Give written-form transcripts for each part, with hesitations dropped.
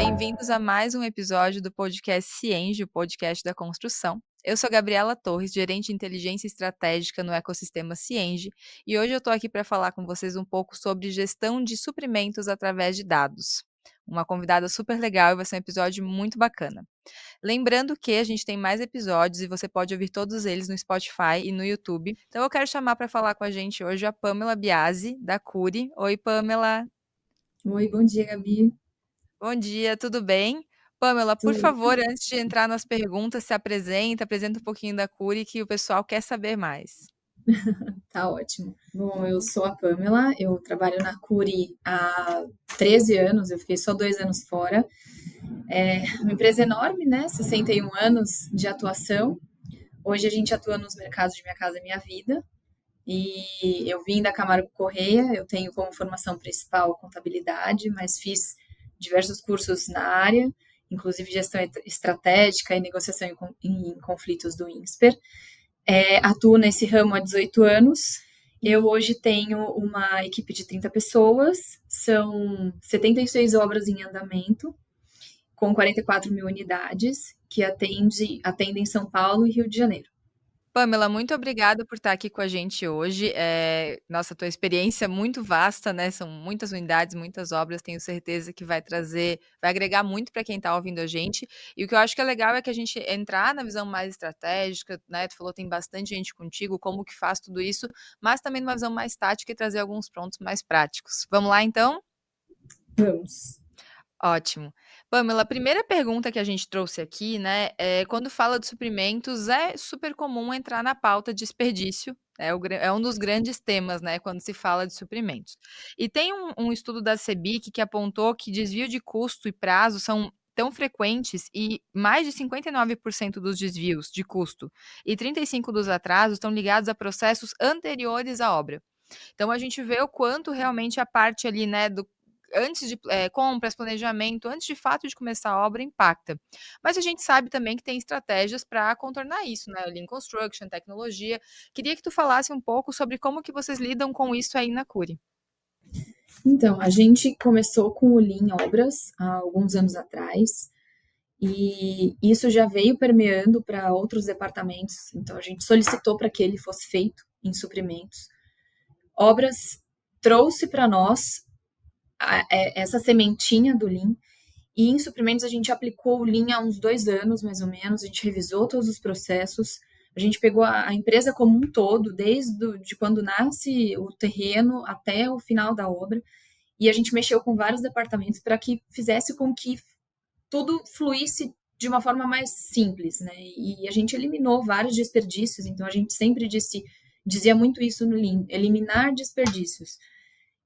bem-vindos a mais um episódio do podcast Cienge, o podcast da construção. Eu sou Gabriela Torres, gerente de inteligência estratégica no ecossistema Cienge, e hoje eu estou aqui para falar com vocês um pouco sobre gestão de suprimentos através de dados. Uma convidada super legal e vai ser um episódio muito bacana. Lembrando que a gente tem mais episódios e você pode ouvir todos eles no Spotify e no YouTube. Então eu quero chamar para falar com a gente hoje a Pamela Biasi, da Curi. Oi, Pamela. Oi, bom dia, Gabi. Bom dia, tudo bem? Pamela, por Tudo favor, antes de entrar nas perguntas, se apresenta um pouquinho da Curi que o pessoal quer saber mais. tá ótimo. Bom, eu sou a Pamela, eu trabalho na Curi há 13 anos, eu fiquei só 2 anos fora. É uma empresa enorme, né? 61 anos de atuação. Hoje a gente atua nos mercados de Minha Casa Minha Vida. E eu vim da Camargo Correia, eu tenho como formação principal contabilidade, mas fiz diversos cursos na área, inclusive gestão estratégica e negociação em conflitos do INSPER. Atuo nesse ramo há 18 anos. Eu hoje tenho uma equipe de 30 pessoas, são 76 obras em andamento, com 44 mil unidades, que atendem São Paulo e Rio de Janeiro. Pamela, muito obrigada por estar aqui com a gente hoje. Nossa, tua experiência é muito vasta, né? São muitas unidades, muitas obras. Tenho certeza que vai agregar muito para quem está ouvindo a gente. E o que eu acho que é legal é que a gente entrar na visão mais estratégica, né? Tu falou tem bastante gente contigo, como que faz tudo isso, mas também numa visão mais tática e trazer alguns pontos mais práticos. Vamos lá, então? Vamos. Ótimo. Pamela, a primeira pergunta que a gente trouxe aqui, né, quando fala de suprimentos, é super comum entrar na pauta desperdício, é um dos grandes temas, né, quando se fala de suprimentos. E tem um estudo da CEBIC que apontou que desvio de custo e prazo são tão frequentes e mais de 59% dos desvios de custo e 35% dos atrasos estão ligados a processos anteriores à obra. Então a gente vê o quanto realmente a parte ali, né, do antes de compras, planejamento, antes de fato de começar a obra, impacta. Mas a gente sabe também que tem estratégias para contornar isso, né? Lean Construction, tecnologia. Queria que tu falasse um pouco sobre como que vocês lidam com isso aí na Curi. Então, a gente começou com o Lean Obras há alguns anos atrás, e isso já veio permeando para outros departamentos. Então, a gente solicitou para que ele fosse feito em suprimentos. Obras trouxe para nós essa sementinha do Lean, e em suprimentos a gente aplicou o Lean há uns 2 anos, mais ou menos. A gente revisou todos os processos, a gente pegou a empresa como um todo, de quando nasce o terreno até o final da obra, e a gente mexeu com vários departamentos para que fizesse com que tudo fluísse de uma forma mais simples, né? E a gente eliminou vários desperdícios, então a gente sempre dizia muito isso no Lean, eliminar desperdícios.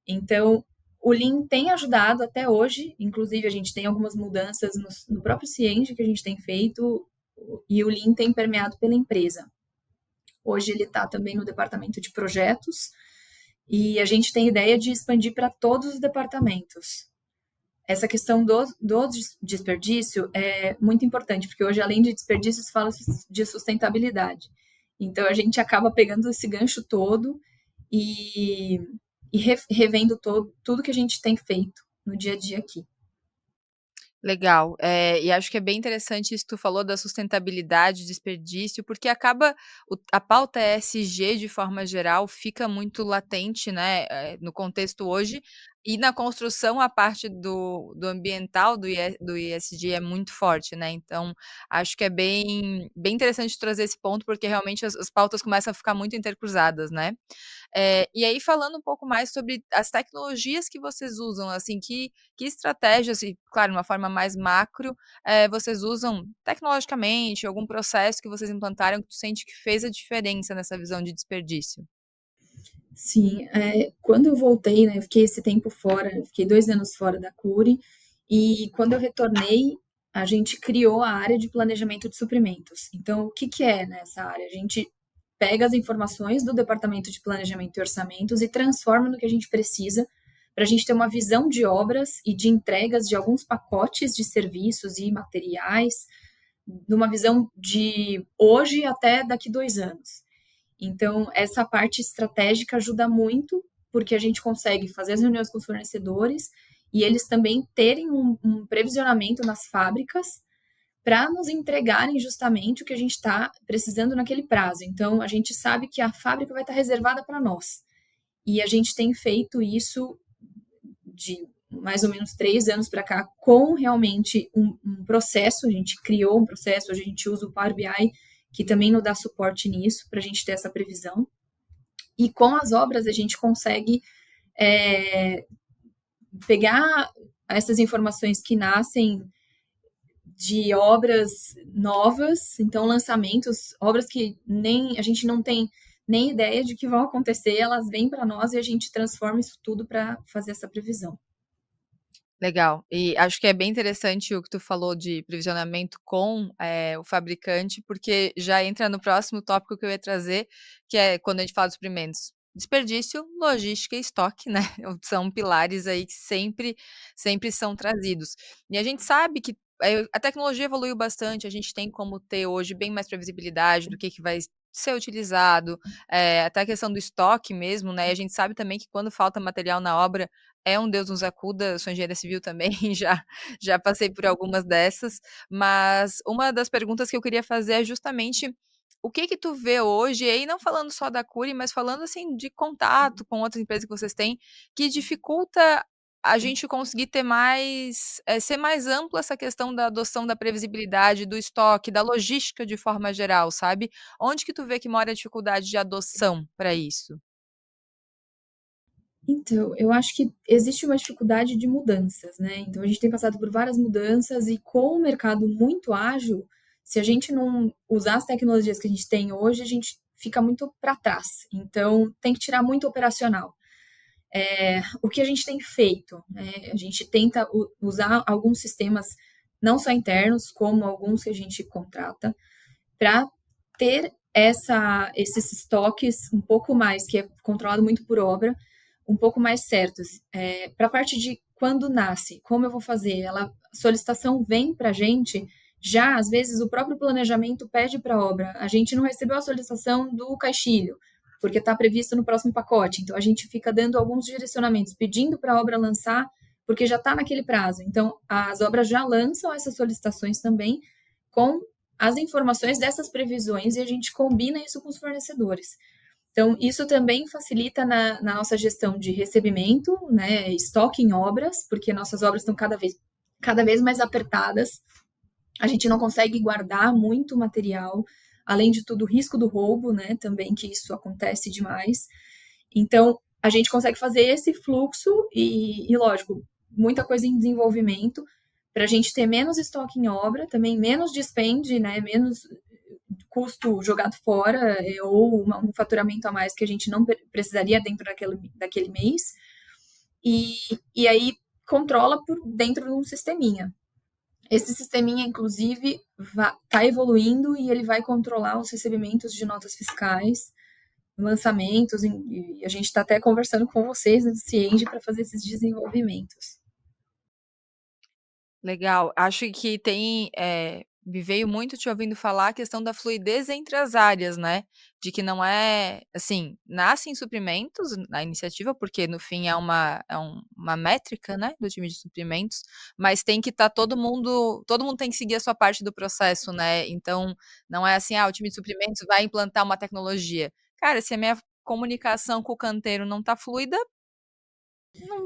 Então, o Lean tem ajudado até hoje, inclusive a gente tem algumas mudanças no próprio Cienge que a gente tem feito, e o Lean tem permeado pela empresa. Hoje ele está também no departamento de projetos, e a gente tem ideia de expandir para todos os departamentos. Essa questão do desperdício é muito importante, porque hoje, além de desperdício, se fala de sustentabilidade. Então, a gente acaba pegando esse gancho todo e, revendo tudo que a gente tem feito no dia a dia aqui. Legal. E acho que é bem interessante isso que tu falou da sustentabilidade, desperdício, porque acaba a pauta ESG, de forma geral, fica muito latente, né, no contexto hoje, e na construção a parte do ambiental, do ESG é muito forte, né, então acho que é bem interessante trazer esse ponto, porque realmente as pautas começam a ficar muito intercruzadas, né. E aí falando um pouco mais sobre as tecnologias que vocês usam, assim, que estratégias e, claro, de uma forma mais macro, vocês usam tecnologicamente, algum processo que vocês implantaram que tu sente que fez a diferença nessa visão de desperdício? Sim, quando eu voltei, né, eu fiquei esse tempo fora, eu fiquei 2 anos fora da Curi, e quando eu retornei, a gente criou a área de planejamento de suprimentos. Então, o que que é nessa área? A gente pega as informações do departamento de planejamento e orçamentos e transforma no que a gente precisa para a gente ter uma visão de obras e de entregas de alguns pacotes de serviços e materiais, numa visão de hoje até daqui 2 anos. Então, essa parte estratégica ajuda muito, porque a gente consegue fazer as reuniões com os fornecedores e eles também terem um previsionamento nas fábricas para nos entregarem justamente o que a gente está precisando naquele prazo. Então, a gente sabe que a fábrica vai estar reservada para nós. E a gente tem feito isso de mais ou menos 3 anos para cá, com realmente um processo. A gente criou um processo, hoje a gente usa o Power BI, que também nos dá suporte nisso, para a gente ter essa previsão. E com as obras, a gente consegue pegar essas informações que nascem de obras novas, então lançamentos, obras que nem a gente não tem nem ideia de que vão acontecer, elas vêm para nós e a gente transforma isso tudo para fazer essa previsão. Legal. E acho que é bem interessante o que tu falou de previsionamento com, o fabricante, porque já entra no próximo tópico que eu ia trazer, que é quando a gente fala de suprimentos. Desperdício, logística e estoque, né, são pilares aí que sempre são trazidos. E a gente sabe que, a tecnologia evoluiu bastante, a gente tem como ter hoje bem mais previsibilidade do que vai ser utilizado, até a questão do estoque mesmo, né, e a gente sabe também que quando falta material na obra, é um Deus nos acuda, eu sou engenheira civil também, já passei por algumas dessas, mas uma das perguntas que eu queria fazer é justamente o que que tu vê hoje, e aí não falando só da Cury, mas falando, assim, de contato com outras empresas que vocês têm, que dificulta a gente conseguir ter mais ser mais ampla essa questão da adoção da previsibilidade, do estoque, da logística de forma geral, sabe? Onde que tu vê que mora a dificuldade de adoção para isso? Então, eu acho que existe uma dificuldade de mudanças, né? Então, a gente tem passado por várias mudanças e com o mercado muito ágil, se a gente não usar as tecnologias que a gente tem hoje, a gente fica muito para trás. Então, tem que tirar muito operacional. O que a gente tem feito, né? A gente tenta usar alguns sistemas, não só internos, como alguns que a gente contrata, para ter esses estoques um pouco mais, que é controlado muito por obra, um pouco mais certos. Para a parte de quando nasce, como eu vou fazer? A solicitação vem para a gente, já às vezes o próprio planejamento pede para a obra. A gente não recebeu a solicitação do caixilho, porque está previsto no próximo pacote. Então a gente fica dando alguns direcionamentos, pedindo para a obra lançar, porque já está naquele prazo. Então as obras já lançam essas solicitações também com as informações dessas previsões e a gente combina isso com os fornecedores. Então, isso também facilita na nossa gestão de recebimento, né, estoque em obras, porque nossas obras estão cada vez mais apertadas. A gente não consegue guardar muito material, além de tudo, o risco do roubo, né, também que isso acontece demais. Então, a gente consegue fazer esse fluxo e lógico, muita coisa em desenvolvimento para a gente ter menos estoque em obra, também menos dispende, né, menos custo jogado fora ou um faturamento a mais que a gente não precisaria dentro daquele mês. E, e aí controla por dentro de um sisteminha. Esse sisteminha, inclusive, está evoluindo e ele vai controlar os recebimentos de notas fiscais, lançamentos, e a gente está até conversando com vocês no Cienge para fazer esses desenvolvimentos. Legal. Acho que tem, me veio muito te ouvindo falar a questão da fluidez entre as áreas, né, de que não é assim, nascem suprimentos na iniciativa, porque no fim uma métrica, né, do time de suprimentos, mas tem que estar todo mundo tem que seguir a sua parte do processo, né, então não é assim: "Ah, o time de suprimentos vai implantar uma tecnologia". Cara, se a minha comunicação com o canteiro não está fluida,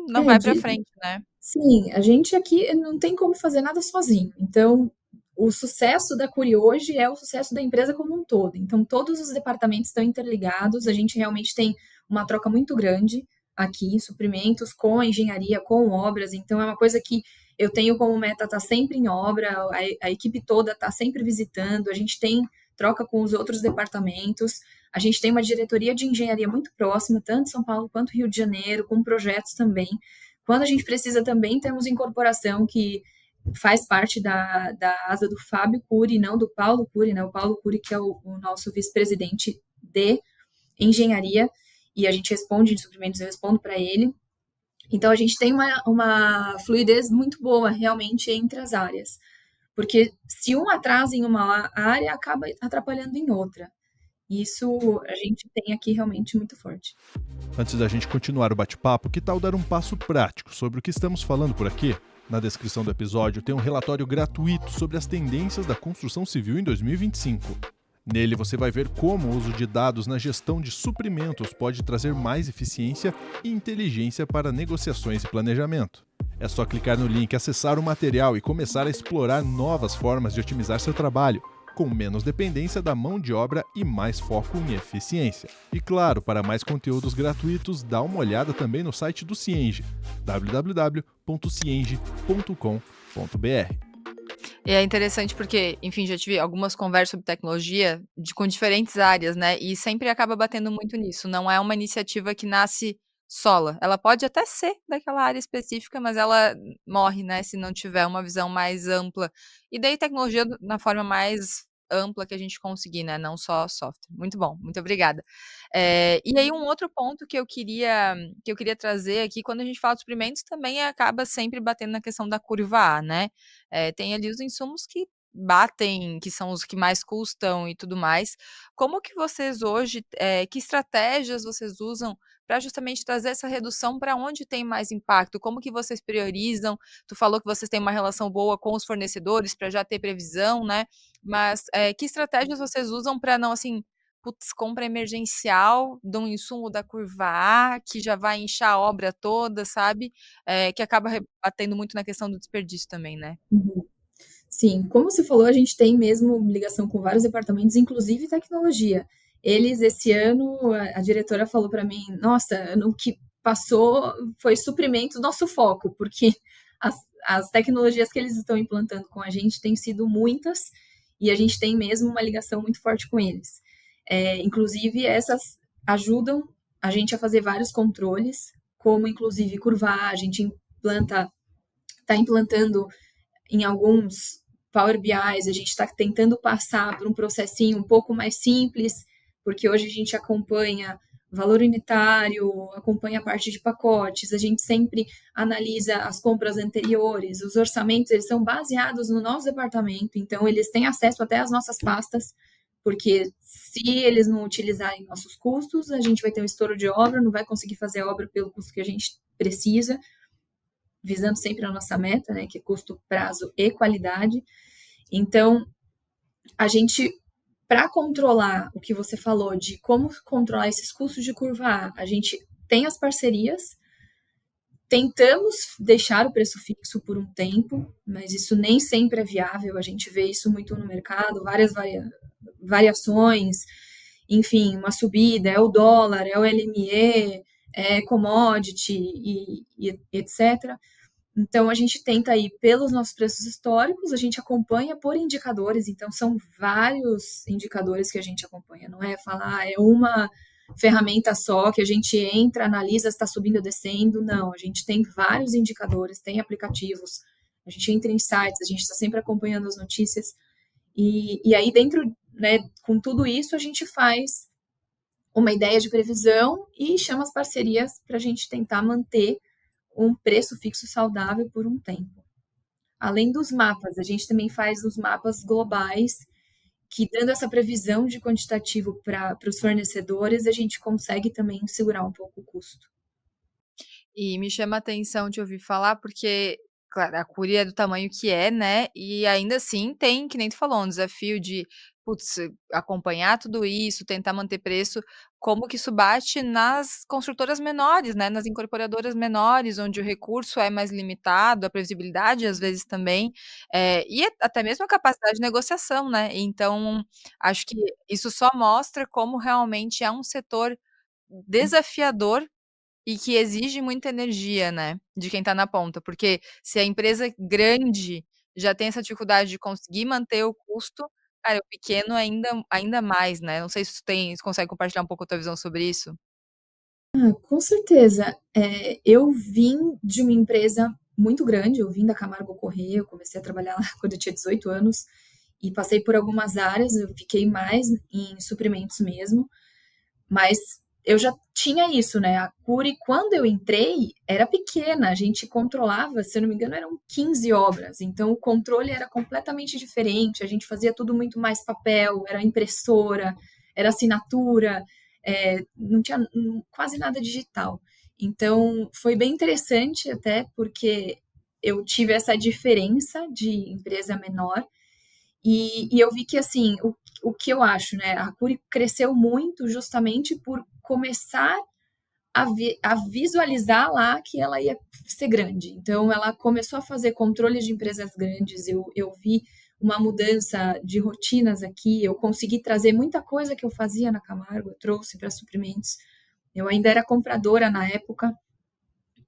não É, vai para frente, né. sim, a gente aqui não tem como fazer nada sozinho. Então, o sucesso da Cury hoje é o sucesso da empresa como um todo. Então, todos os departamentos estão interligados, a gente realmente tem uma troca muito grande aqui, suprimentos com a engenharia, com obras. Então, é uma coisa que eu tenho como meta estar sempre em obra, a equipe toda está sempre visitando, a gente tem troca com os outros departamentos, a gente tem uma diretoria de engenharia muito próxima, tanto São Paulo quanto Rio de Janeiro, com projetos também. Quando a gente precisa também, temos incorporação que faz parte da asa do Fábio Cury, não do Paulo Cury, né? O Paulo Cury, que é o nosso vice-presidente de engenharia, e a gente responde de suprimentos, eu respondo para ele. Então, a gente tem uma fluidez muito boa, realmente, entre as áreas. Porque se um atrasa em uma área, acaba atrapalhando em outra. E isso a gente tem aqui realmente muito forte. Antes da gente continuar o bate-papo, que tal dar um passo prático sobre o que estamos falando por aqui? Na descrição do episódio tem um relatório gratuito sobre as tendências da construção civil em 2025. Nele você vai ver como o uso de dados na gestão de suprimentos pode trazer mais eficiência e inteligência para negociações e planejamento. É só clicar no link, acessar o material e começar a explorar novas formas de otimizar seu trabalho, com menos dependência da mão de obra e mais foco em eficiência. E claro, para mais conteúdos gratuitos, dá uma olhada também no site do Cienge, www.cienge.com.br. E é interessante porque, enfim, já tive algumas conversas sobre tecnologia com diferentes áreas, né? E sempre acaba batendo muito nisso. Não é uma iniciativa que nasce sola. Ela pode até ser daquela área específica, mas ela morre, né? Se não tiver uma visão mais ampla. E daí tecnologia na forma mais ampla que a gente conseguir, né? Não só software. Muito bom, muito obrigada. E aí um outro ponto que eu queria trazer aqui, quando a gente fala de suprimentos, também acaba sempre batendo na questão da curva A, né? Tem ali os insumos que batem, que são os que mais custam e tudo mais. Como que vocês hoje, que estratégias vocês usam para justamente trazer essa redução para onde tem mais impacto? Como que vocês priorizam? Tu falou que vocês têm uma relação boa com os fornecedores para já ter previsão, né? Mas, que estratégias vocês usam para não, assim, putz, compra emergencial de um insumo da curva A, que já vai inchar a obra toda, sabe? Que acaba batendo muito na questão do desperdício também, né? Uhum. Sim, como você falou, a gente tem mesmo ligação com vários departamentos, inclusive tecnologia. Eles, esse ano, a diretora falou para mim: nossa, no que passou foi suprimento nosso foco, porque as, as tecnologias que eles estão implantando com a gente têm sido muitas e a gente tem mesmo uma ligação muito forte com eles. Inclusive, essas ajudam a gente a fazer vários controles, como inclusive curvar, a gente está implantando em alguns Power BIs, a gente está tentando passar por um processinho um pouco mais simples, porque hoje a gente acompanha valor unitário, acompanha a parte de pacotes, a gente sempre analisa as compras anteriores, os orçamentos, eles são baseados no nosso departamento, então eles têm acesso até às nossas pastas, porque se eles não utilizarem nossos custos, a gente vai ter um estouro de obra, não vai conseguir fazer a obra pelo custo que a gente precisa, visando sempre a nossa meta, né, que é custo, prazo e qualidade. Então, a gente, para controlar o que você falou de como controlar esses custos de curva A gente tem as parcerias, tentamos deixar o preço fixo por um tempo, mas isso nem sempre é viável, a gente vê isso muito no mercado, várias variações, enfim, uma subida, é o dólar, é o LME, é commodity e etc. Então, a gente tenta ir pelos nossos preços históricos, a gente acompanha por indicadores, então são vários indicadores que a gente acompanha, não é falar, é uma ferramenta só que a gente entra, analisa se está subindo ou descendo, não, a gente tem vários indicadores, tem aplicativos, a gente entra em sites, a gente está sempre acompanhando as notícias, e aí dentro, né, com tudo isso, a gente faz uma ideia de previsão e chama as parcerias para a gente tentar manter um preço fixo saudável por um tempo. Além dos mapas, a gente também faz os mapas globais, que dando essa previsão de quantitativo para os fornecedores, a gente consegue também segurar um pouco o custo. E me chama a atenção de ouvir falar, porque, claro, a Cury é do tamanho que é, né, e ainda assim tem, que nem tu falou, um desafio de, putz, acompanhar tudo isso, tentar manter preço, como que isso bate nas construtoras menores, né, nas incorporadoras menores, onde o recurso é mais limitado, a previsibilidade às vezes também, e até mesmo a capacidade de negociação, né. Então, acho que isso só mostra como realmente é um setor desafiador e que exige muita energia, né, de quem tá na ponta, porque se a empresa grande já tem essa dificuldade de conseguir manter o custo, cara, o pequeno ainda mais, né. Não sei se consegue compartilhar um pouco a tua visão sobre isso? Com certeza. Eu vim de uma empresa muito grande, eu vim da Camargo Corrêa, eu comecei a trabalhar lá quando eu tinha 18 anos, e passei por algumas áreas, eu fiquei mais em suprimentos mesmo, mas eu já tinha isso, né, a Cury, quando eu entrei, era pequena, a gente controlava, se eu não me engano, eram 15 obras, então o controle era completamente diferente, a gente fazia tudo muito mais papel, era impressora, era assinatura, não tinha quase nada digital. Então, foi bem interessante até porque eu tive essa diferença de empresa menor e eu vi que, assim, o que eu acho, né, a Cury cresceu muito justamente por começar a visualizar lá que ela ia ser grande. Então, ela começou a fazer controle de empresas grandes, eu vi uma mudança de rotinas aqui, eu consegui trazer muita coisa que eu fazia na Camargo, eu trouxe para suprimentos. Eu ainda era compradora na época,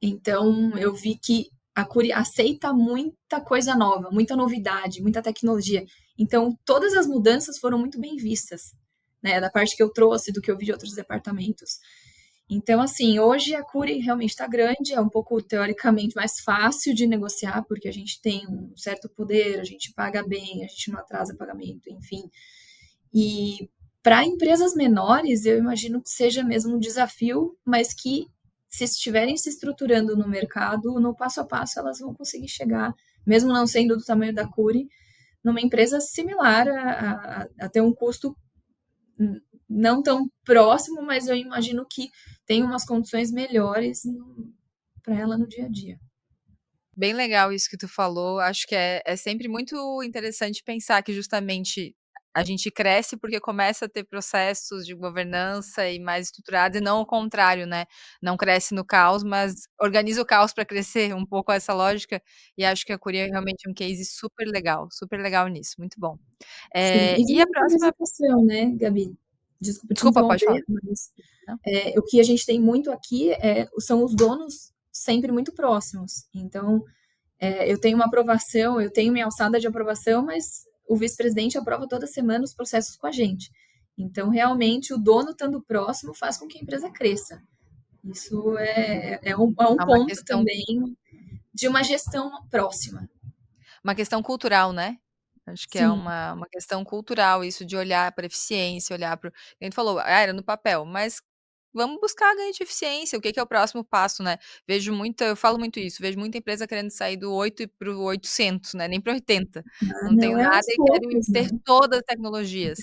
então eu vi que a Cury aceita muita coisa nova, muita novidade, muita tecnologia. Então, todas as mudanças foram muito bem vistas, né, da parte que eu trouxe, do que eu vi de outros departamentos. Então, assim, hoje a Cury realmente está grande, é um pouco, teoricamente, mais fácil de negociar, porque a gente tem um certo poder, a gente paga bem, a gente não atrasa pagamento, enfim. E para empresas menores, eu imagino que seja mesmo um desafio, mas que se estiverem se estruturando no mercado, no passo a passo elas vão conseguir chegar, mesmo não sendo do tamanho da Cury, numa empresa similar a ter um custo não tão próximo, mas eu imagino que tem umas condições melhores para ela no dia a dia. Bem legal isso que tu falou, acho que é sempre muito interessante pensar que justamente a gente cresce porque começa a ter processos de governança e mais estruturados e não o contrário, né, não cresce no caos, mas organiza o caos para crescer, um pouco essa lógica, e acho que a Cury é realmente um case super legal nisso, muito bom. Sim, e de E a próxima representação, né, Gabi? Desculpa te desculpa, pode falar. interromper, mas Não? o que a gente tem muito aqui são os donos sempre muito próximos. Então, eu tenho uma aprovação, eu tenho minha alçada de aprovação, mas o vice-presidente aprova toda semana os processos com a gente. Então, realmente, o dono estando próximo faz com que a empresa cresça. Isso é um É uma ponto questão também de uma gestão próxima. Uma questão cultural, né. Acho que é Sim, uma questão cultural isso de olhar para eficiência, olhar para o a gente falou, era no papel, mas vamos buscar ganho de eficiência, o que que é o próximo passo, né. Eu falo muito isso, vejo muita empresa querendo sair do 8 para o 800, né, nem para 80. Não tenho não é nada aos e quero poucos, né. ter todas as tecnologias.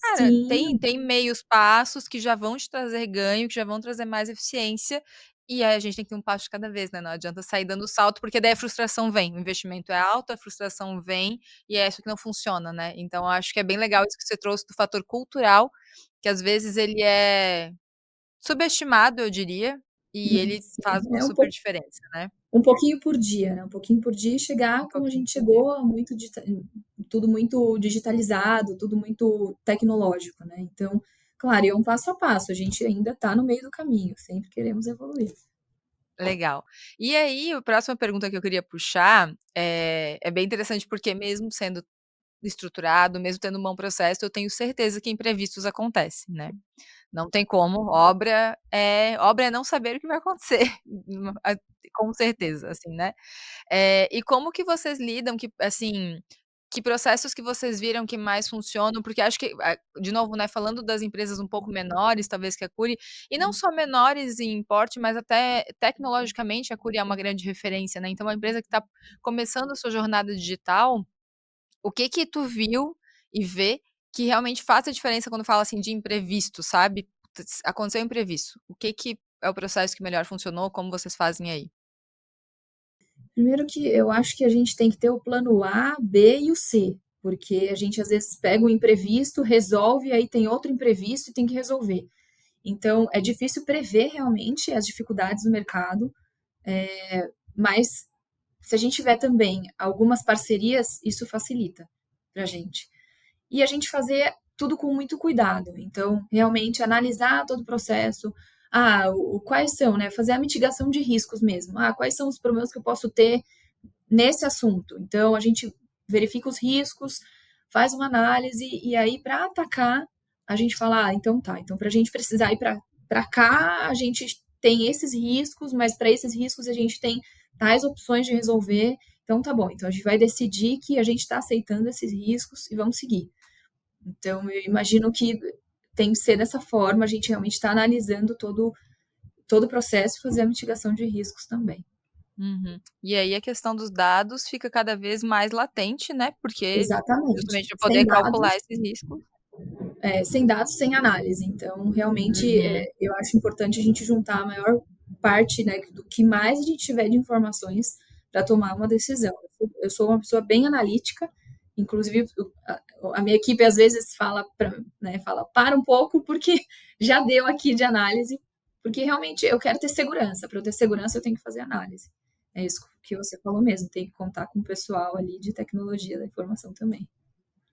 Cara, tem Sim, tem meios passos que já vão te trazer ganho, que já vão trazer mais eficiência, e aí a gente tem que ter um passo de cada vez, né, não adianta sair dando salto, porque daí a frustração vem, o investimento é alto, a frustração vem, e é isso que não funciona, né. Então eu acho que é bem legal isso que você trouxe do fator cultural, que às vezes ele é subestimado, eu diria, e ele faz sim, uma super diferença, né. um pouquinho por dia, né, um pouquinho por dia e chegar Um como a pouquinho gente por dia. chegou, tudo muito digitalizado, tudo muito tecnológico, né. Então, claro, e é um passo a passo, a gente ainda está no meio do caminho, sempre queremos evoluir. Legal. E aí, a próxima pergunta que eu queria puxar, é bem interessante, porque mesmo sendo estruturado, mesmo tendo um bom processo, eu tenho certeza que imprevistos acontecem, né. Não tem como, obra é não saber o que vai acontecer, a com certeza, assim, né. E como que vocês lidam que assim, que processos que vocês viram que mais funcionam? Porque acho que, de novo, né, falando das empresas um pouco menores, talvez que a Cury, e não só menores em porte, mas até tecnologicamente a Cury é uma grande referência, né, então uma empresa que está começando a sua jornada digital, o que que tu viu e vê que realmente faz a diferença quando fala, assim, de imprevisto, sabe? Aconteceu um imprevisto, o que que é o processo que melhor funcionou, como vocês fazem aí? Primeiro que eu acho que a gente tem que ter o plano A, B e o C, porque a gente às vezes pega um imprevisto, resolve, aí tem outro imprevisto e tem que resolver. Então, é difícil prever realmente as dificuldades do mercado, mas se a gente tiver também algumas parcerias, isso facilita para a gente. E a gente fazer tudo com muito cuidado. Então, realmente analisar todo o processo. Quais são, né? Fazer a mitigação de riscos mesmo. Quais são os problemas que eu posso ter nesse assunto? Então, a gente verifica os riscos, faz uma análise, e aí, para atacar, a gente fala: então tá, então para a gente precisar ir para cá, a gente tem esses riscos, mas para esses riscos a gente tem tais opções de resolver. Então, tá bom, então a gente vai decidir que a gente está aceitando esses riscos e vamos seguir. Então, eu imagino que tem que ser dessa forma, a gente realmente está analisando todo o processo e fazer a mitigação de riscos também. Uhum. E aí a questão dos dados fica cada vez mais latente, né, porque Exatamente. justamente para Sem poder dados, calcular esses riscos. sem dados, sem análise. Então, realmente, eu acho importante a gente juntar a maior parte, né, do que mais a gente tiver de informações para tomar uma decisão. Eu sou uma pessoa bem analítica, inclusive a minha equipe às vezes fala, para um pouco, porque já deu aqui de análise, porque realmente eu quero ter segurança. Para eu ter segurança, eu tenho que fazer análise. É isso que você falou mesmo, tem que contar com o pessoal ali de tecnologia da informação também.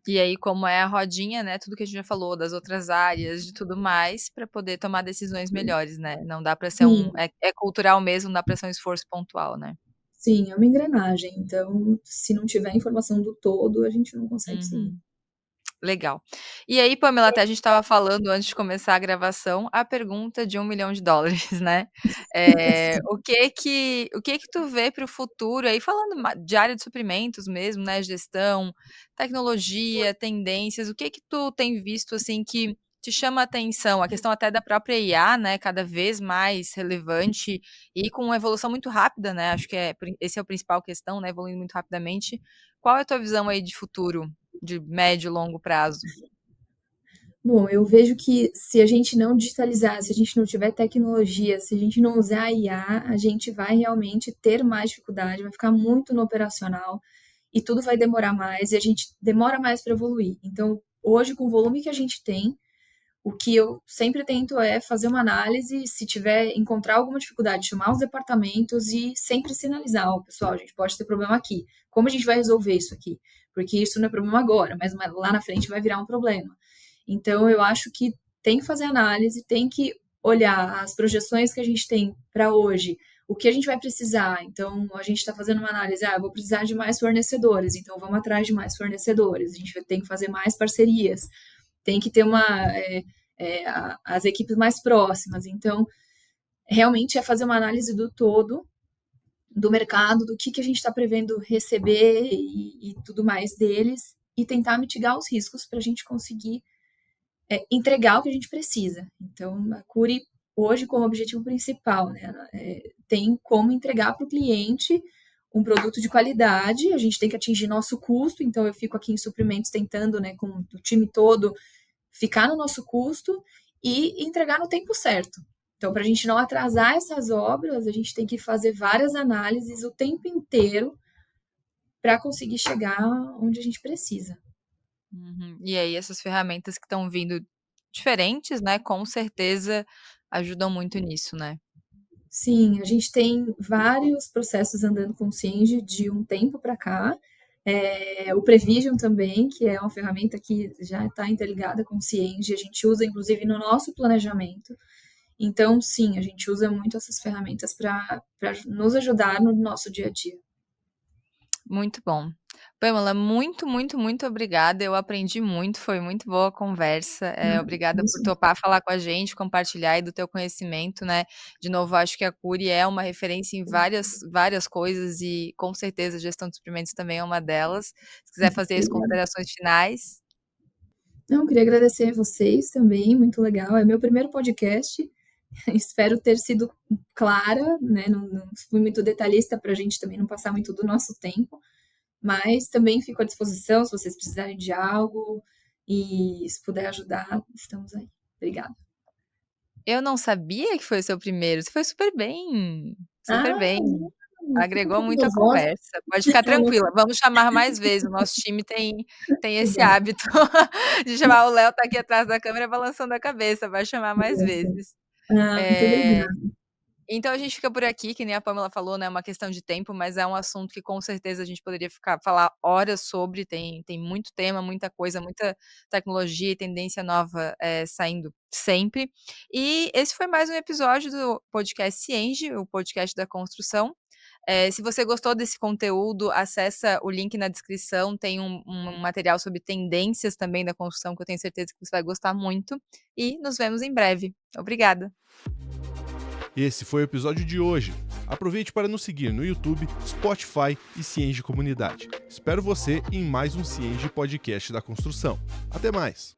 E aí, como é a rodinha, né, tudo que a gente já falou das outras áreas, de tudo mais, para poder tomar decisões melhores, né, não dá para ser Sim, é cultural mesmo, não dá para ser um esforço pontual, né. sim, é uma engrenagem. Então, se não tiver informação do todo, a gente não consegue seguir. Uhum. Legal. E aí, Pamela, até a gente estava falando antes de começar a gravação, a pergunta de $1.000.000, né. O que que tu vê para o futuro aí, falando de área de suprimentos mesmo, né, gestão, tecnologia, tendências, o que que tu tem visto, assim, que te chama a atenção? A questão até da própria IA, né, cada vez mais relevante e com uma evolução muito rápida, né, acho que esse é o principal questão, né, evoluindo muito rapidamente. Qual é a tua visão aí de futuro? De médio e longo prazo. Bom, eu vejo que se a gente não digitalizar, se a gente não tiver tecnologia, se a gente não usar a IA, a gente vai realmente ter mais dificuldade, vai ficar muito no operacional e tudo vai demorar mais e a gente demora mais para evoluir. Então, hoje, com o volume que a gente tem, o que eu sempre tento é fazer uma análise, se tiver, encontrar alguma dificuldade, chamar os departamentos e sempre sinalizar, ó, pessoal, a gente pode ter problema aqui. Como a gente vai resolver isso aqui? Porque isso não é problema agora, mas lá na frente vai virar um problema. Então, eu acho que tem que fazer análise, tem que olhar as projeções que a gente tem para hoje, o que a gente vai precisar. Então, a gente está fazendo uma análise, eu vou precisar de mais fornecedores, então vamos atrás de mais fornecedores, a gente tem que fazer mais parcerias, tem que ter as equipes mais próximas. Então, realmente é fazer uma análise do todo, do mercado, do que a gente está prevendo receber e tudo mais deles, e tentar mitigar os riscos para a gente conseguir entregar o que a gente precisa. Então, a Cury, hoje, como objetivo principal, né, tem como entregar para o cliente um produto de qualidade, a gente tem que atingir nosso custo, então eu fico aqui em suprimentos tentando, né, com o time todo, ficar no nosso custo e entregar no tempo certo. Então, para a gente não atrasar essas obras, a gente tem que fazer várias análises o tempo inteiro para conseguir chegar onde a gente precisa. Uhum. E aí essas ferramentas que estão vindo diferentes, né, com certeza ajudam muito nisso, né. Sim, a gente tem vários processos andando com o Cienge de um tempo para cá. O Prevision também, que é uma ferramenta que já está interligada com o Cienge, a gente usa inclusive no nosso planejamento. Então, sim, a gente usa muito essas ferramentas para nos ajudar no nosso dia a dia. Muito bom. Pamela, muito, muito, muito obrigada, eu aprendi muito, foi muito boa a conversa, obrigada por Isso. topar falar com a gente, compartilhar aí do teu conhecimento, né. De novo, acho que a Cury é uma referência em várias coisas e, com certeza, a gestão de suprimentos também é uma delas. Se quiser fazer as Obrigada. considerações finais. Não, queria agradecer a vocês também, muito legal. É meu primeiro podcast. Espero ter sido clara, né? Não fui muito detalhista para a gente também não passar muito do nosso tempo, mas também fico à disposição se vocês precisarem de algo e se puder ajudar, estamos aí. Obrigada. Eu não sabia que foi o seu primeiro, você foi super bem, super Ah, bem. não, fico um Agregou pouco muito à nervosa. conversa, pode ficar Eu não tranquila, vamos chamar mais vezes, o nosso time tem esse obrigada, hábito de chamar. O Léo tá aqui atrás da câmera balançando a cabeça, vai chamar mais obrigada. vezes. Ah, muito Eh, obrigada. então a gente fica por aqui, que nem a Pamela falou, né, é uma questão de tempo, mas é um assunto que com certeza a gente poderia falar horas sobre, tem muito tema, muita coisa, muita tecnologia e tendência nova, saindo sempre. E esse foi mais um episódio do podcast Cienge, o podcast da construção. Se você gostou desse conteúdo, acessa o link na descrição, tem um material sobre tendências também da construção, que eu tenho certeza que você vai gostar muito, e nos vemos em breve. Obrigada. Esse foi o episódio de hoje. Aproveite para nos seguir no YouTube, Spotify e Cienge Comunidade. Espero você em mais um Cienge Podcast da Construção. Até mais!